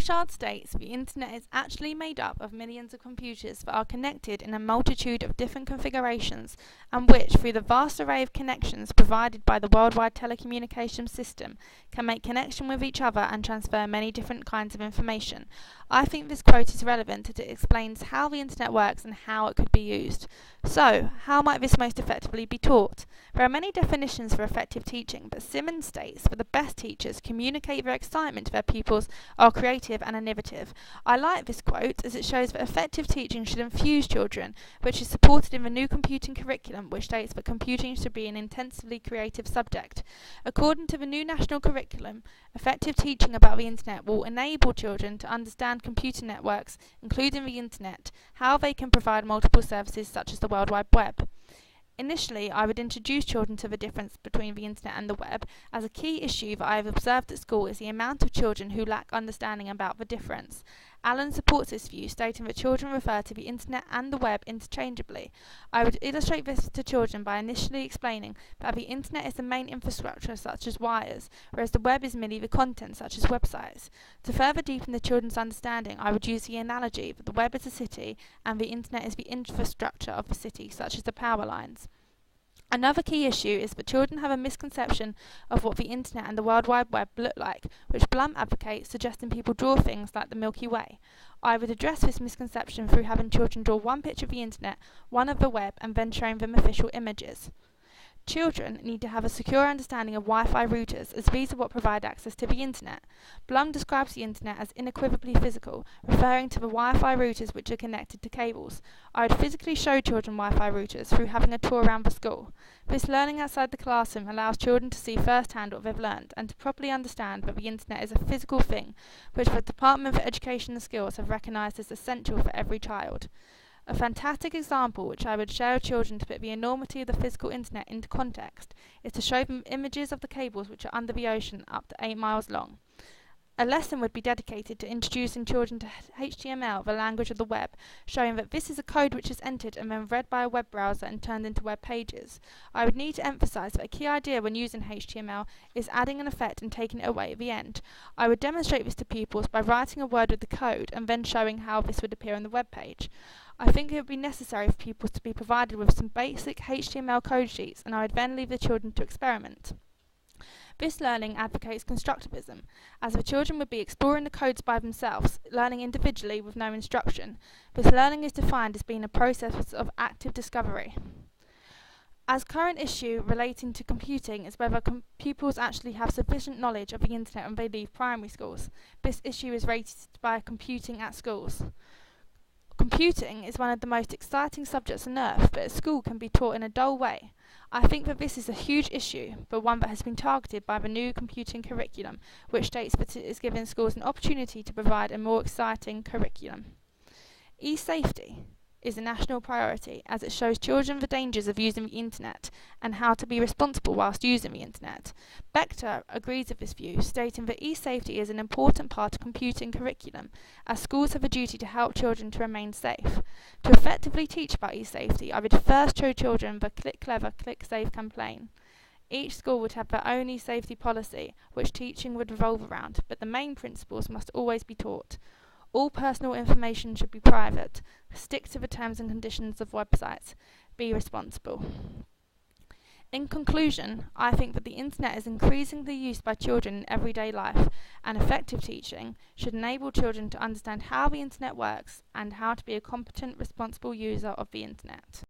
Richard states the internet is actually made up of millions of computers that are connected in a multitude of different configurations and which, through the vast array of connections provided by the worldwide telecommunications system, can make connection with each other and transfer many different kinds of information. I think this quote is relevant as it explains how the internet works and how it could be used. So, how might this most effectively be taught? There are many definitions for effective teaching, but Simmons states that the best teachers communicate their excitement to their pupils, are creative and innovative. I like this quote as it shows that effective teaching should infuse children, which is supported in the new computing curriculum, which states that computing should be an intensively creative subject. According to the new national curriculum, effective teaching about the internet will enable children to understand computer networks, including the internet, how they can provide multiple services such as the World Wide Web. Initially, I would introduce children to the difference between the internet and the web, as a key issue that I have observed at school is the amount of children who lack understanding about the difference. Alan supports this view, stating that children refer to the internet and the web interchangeably. I would illustrate this to children by initially explaining that the internet is the main infrastructure such as wires, whereas the web is merely the content such as websites. To further deepen the children's understanding, I would use the analogy that the web is a city and the internet is the infrastructure of the city, such as the power lines. Another key issue is that children have a misconception of what the internet and the World Wide Web look like, which Blum advocates, suggesting people draw things like the Milky Way. I would address this misconception through having children draw one picture of the internet, one of the web, and then showing them official images. Children need to have a secure understanding of Wi-Fi routers, as these are what provide access to the internet. Blum describes the internet as unequivocally physical, referring to the Wi-Fi routers which are connected to cables. I would physically show children Wi-Fi routers through having a tour around the school. This learning outside the classroom allows children to see firsthand what they've learned and to properly understand that the internet is a physical thing, which the Department for Education and Skills have recognised as essential for every child. A fantastic example which I would share with children to put the enormity of the physical internet into context is to show them images of the cables which are under the ocean up to 8 miles long. A lesson would be dedicated to introducing children to HTML, the language of the web, showing that this is a code which is entered and then read by a web browser and turned into web pages. I would need to emphasise that a key idea when using HTML is adding an effect and taking it away at the end. I would demonstrate this to pupils by writing a word with the code and then showing how this would appear on the web page. I think it would be necessary for pupils to be provided with some basic HTML code sheets, and I would then leave the children to experiment. This learning advocates constructivism, as the children would be exploring the codes by themselves, learning individually with no instruction. This learning is defined as being a process of active discovery. As current issue relating to computing is whether pupils actually have sufficient knowledge of the internet when they leave primary schools. This issue is raised by computing at schools. Computing is one of the most exciting subjects on earth, but at school can be taught in a dull way. I think that this is a huge issue, but one that has been targeted by the new computing curriculum, which states that it is giving schools an opportunity to provide a more exciting curriculum. E-safety is a national priority, as it shows children the dangers of using the internet and how to be responsible whilst using the internet. Bechter agrees with this view, stating that e-safety is an important part of computing curriculum, as schools have a duty to help children to remain safe. To effectively teach about e-safety, I would first show children the Click Clever, Click Safe campaign. Each school would have their own e-safety policy, which teaching would revolve around, but the main principles must always be taught. All personal information should be private. Stick to the terms and conditions of websites. Be responsible. In conclusion, I think that the internet is increasingly used by children in everyday life, and effective teaching should enable children to understand how the internet works and how to be a competent, responsible user of the internet.